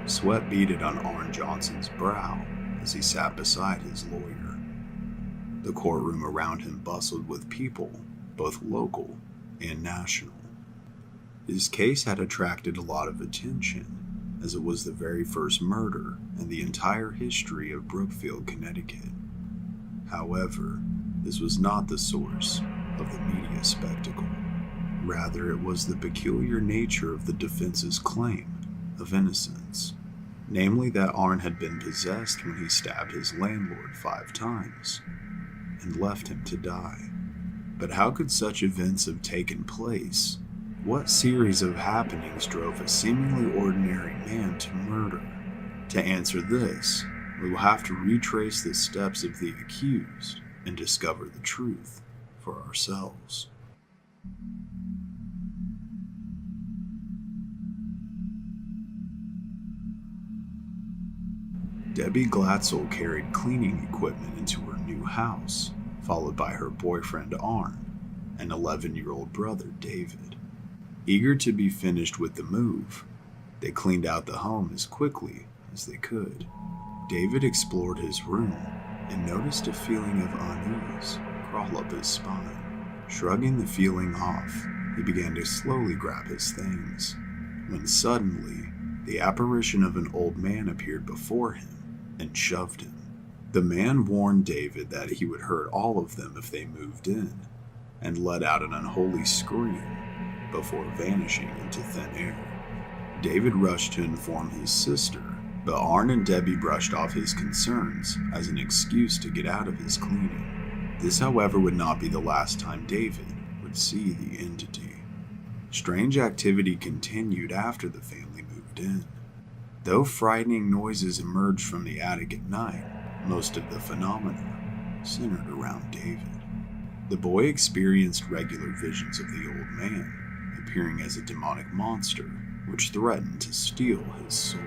Sweat beaded on Arn Johnson's brow as he sat beside his lawyer. The courtroom around him bustled with people, both local and national. His case had attracted a lot of attention, as it was the very first murder in the entire history of Brookfield, Connecticut. However, this was not the source of the media spectacle. Rather, it was the peculiar nature of the defense's claim of innocence, namely that Arn had been possessed when he stabbed his landlord 5 times and left him to die. But how could such events have taken place? What series of happenings drove a seemingly ordinary man to murder? To answer this, we will have to retrace the steps of the accused and discover the truth for ourselves. Debbie Glatzel carried cleaning equipment into her new house, followed by her boyfriend Arn and 11-year-old brother David. Eager to be finished with the move, they cleaned out the home as quickly as they could. David explored his room and noticed a feeling of unease crawl up his spine. Shrugging the feeling off, he began to slowly grab his things, when suddenly the apparition of an old man appeared before him and shoved him. The man warned David that he would hurt all of them if they moved in, and let out an unholy scream before vanishing into thin air. David rushed to inform his sister, but Arn and Debbie brushed off his concerns as an excuse to get out of his cleaning. This, however, would not be the last time David would see the entity. Strange activity continued after the family moved in. Though frightening noises emerged from the attic at night, most of the phenomena centered around David. The boy experienced regular visions of the old man, appearing as a demonic monster which threatened to steal his soul.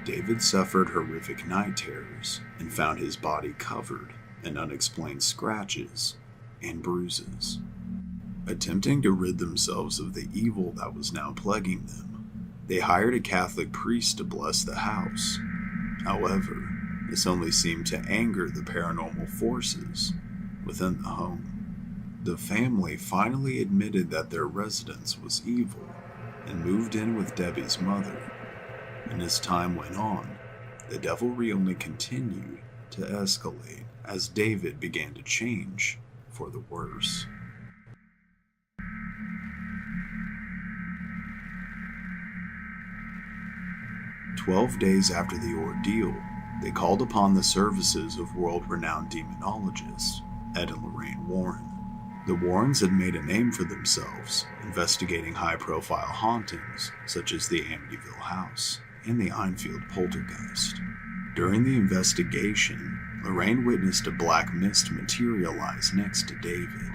David suffered horrific night terrors and found his body covered in unexplained scratches and bruises. Attempting to rid themselves of the evil that was now plaguing them, they hired a Catholic priest to bless the house. However, this only seemed to anger the paranormal forces within the home. The family finally admitted that their residence was evil and moved in with Debbie's mother. And as time went on, the devilry only continued to escalate as David began to change for the worse. "12 days after the ordeal, they called upon the services of world-renowned demonologists, Ed and Lorraine Warren. The Warrens had made a name for themselves, investigating high-profile hauntings such as the Amityville House and the Enfield Poltergeist. During the investigation, Lorraine witnessed a black mist materialize next to David.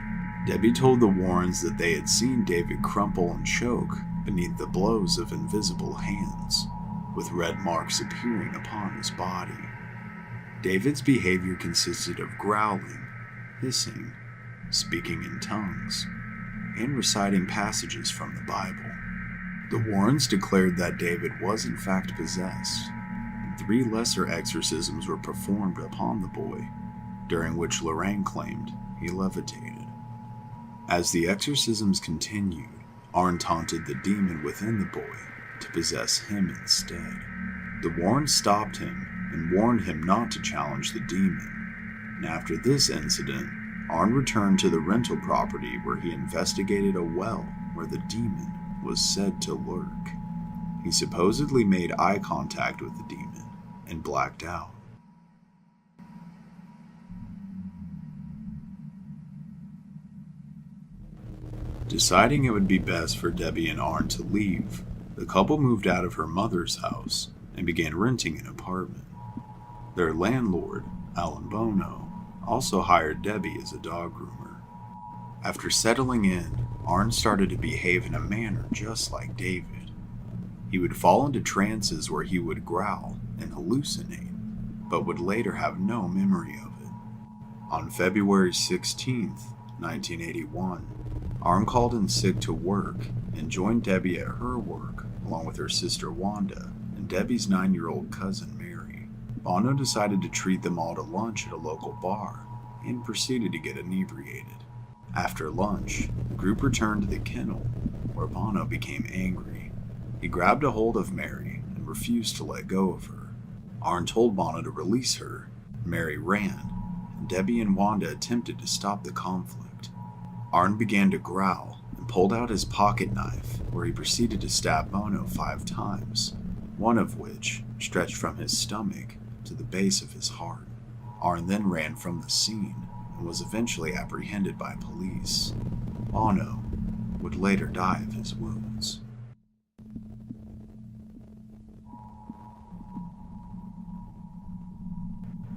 Debbie told the Warrens that they had seen David crumple and choke beneath the blows of invisible hands, with red marks appearing upon his body. David's behavior consisted of growling, hissing, speaking in tongues, and reciting passages from the Bible. The Warrens declared that David was in fact possessed, and 3 lesser exorcisms were performed upon the boy, during which Lorraine claimed he levitated. As the exorcisms continued, Arn taunted the demon within the boy to possess him instead. The Warrens stopped him and warned him not to challenge the demon, and after this incident, Arn returned to the rental property where he investigated a well where the demon was said to lurk. He supposedly made eye contact with the demon and blacked out. Deciding it would be best for Debbie and Arn to leave, the couple moved out of her mother's house and began renting an apartment. Their landlord, Alan Bono, also hired Debbie as a dog groomer. After settling in, Arn started to behave in a manner just like David. He would fall into trances where he would growl and hallucinate, but would later have no memory of it. On February 16th, 1981, Arn called in sick to work and joined Debbie at her work along with her sister Wanda and and Debbie's 9-year-old cousin Mary. Bono decided to treat them all to lunch at a local bar and proceeded to get inebriated. After lunch, the group returned to the kennel, where Bono became angry. He grabbed a hold of Mary and refused to let go of her. Arn told Bono to release her. Mary ran, and Debbie and Wanda attempted to stop the conflict. Arn began to growl and pulled out his pocket knife, where he proceeded to stab Bono 5 times, one of which stretched from his stomach to the base of his heart. Arn then ran from the scene and was eventually apprehended by police. Bono would later die of his wounds.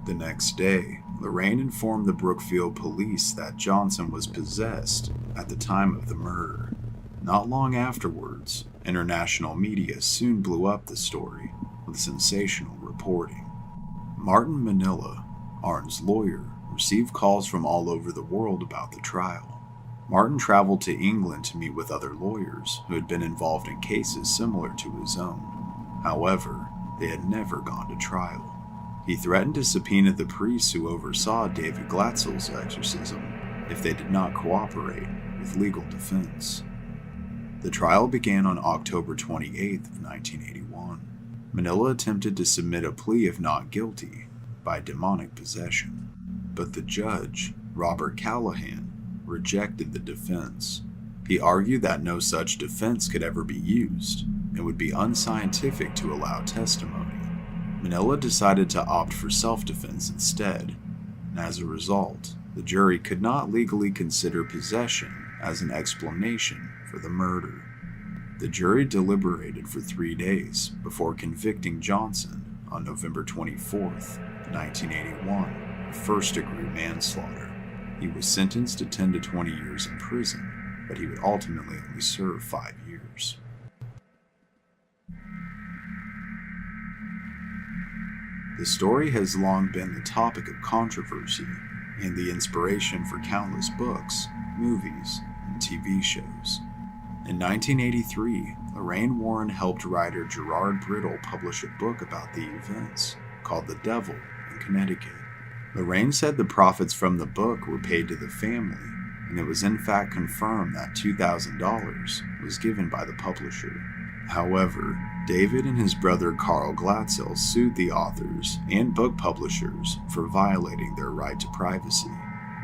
The next day, Lorraine informed the Brookfield police that Johnson was possessed at the time of the murder. Not long afterwards, international media soon blew up the story with sensational reporting. Martin Manila, Arn's lawyer, received calls from all over the world about the trial. Martin traveled to England to meet with other lawyers who had been involved in cases similar to his own. However, they had never gone to trial. He threatened to subpoena the priests who oversaw David Glatzel's exorcism if they did not cooperate with legal defense. The trial began on October 28th of 1981. Manila attempted to submit a plea of not guilty by demonic possession, but the judge, Robert Callahan, rejected the defense. He argued that no such defense could ever be used and would be unscientific to allow testimony. Manila decided to opt for self-defense instead, and as a result, the jury could not legally consider possession as an explanation for the murder. The jury deliberated for 3 days before convicting Johnson on November 24th, 1981, of first-degree manslaughter. He was sentenced to 10 to 20 years in prison, but he would ultimately only serve 5 years. The story has long been the topic of controversy and the inspiration for countless books, movies, and TV shows. In 1983, Lorraine Warren helped writer Gerard Brittle publish a book about the events, called The Devil in Connecticut. Lorraine said the profits from the book were paid to the family, and it was in fact confirmed that $2,000 was given by the publisher. However, David and his brother Carl Glatzel sued the authors and book publishers for violating their right to privacy.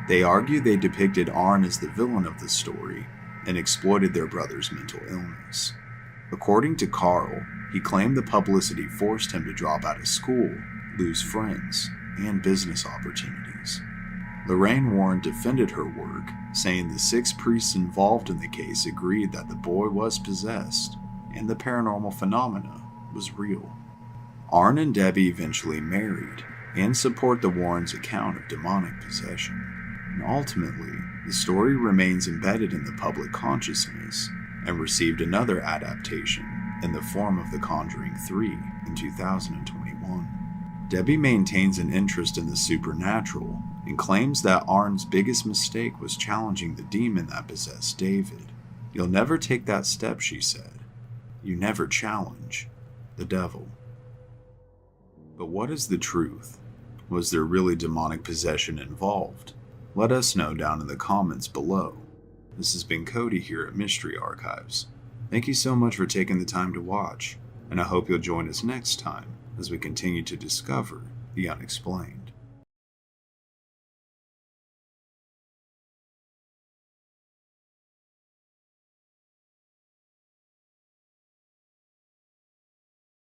They argued they depicted Arn as the villain of the story and exploited their brother's mental illness. According to Carl, he claimed the publicity forced him to drop out of school, lose friends, and business opportunities. Lorraine Warren defended her work, saying the 6 priests involved in the case agreed that the boy was possessed and the paranormal phenomena was real. Arn and Debbie eventually married and support the Warrens' account of demonic possession. And ultimately, the story remains embedded in the public consciousness and received another adaptation in the form of The Conjuring 3 in 2021. Debbie maintains an interest in the supernatural and claims that Arn's biggest mistake was challenging the demon that possessed David. "You'll never take that step," she said. "You never challenge the devil." But what is the truth? Was there really demonic possession involved? Let us know down in the comments below. This has been Cody here at Mystery Archives. Thank you so much for taking the time to watch, and I hope you'll join us next time as we continue to discover the unexplained.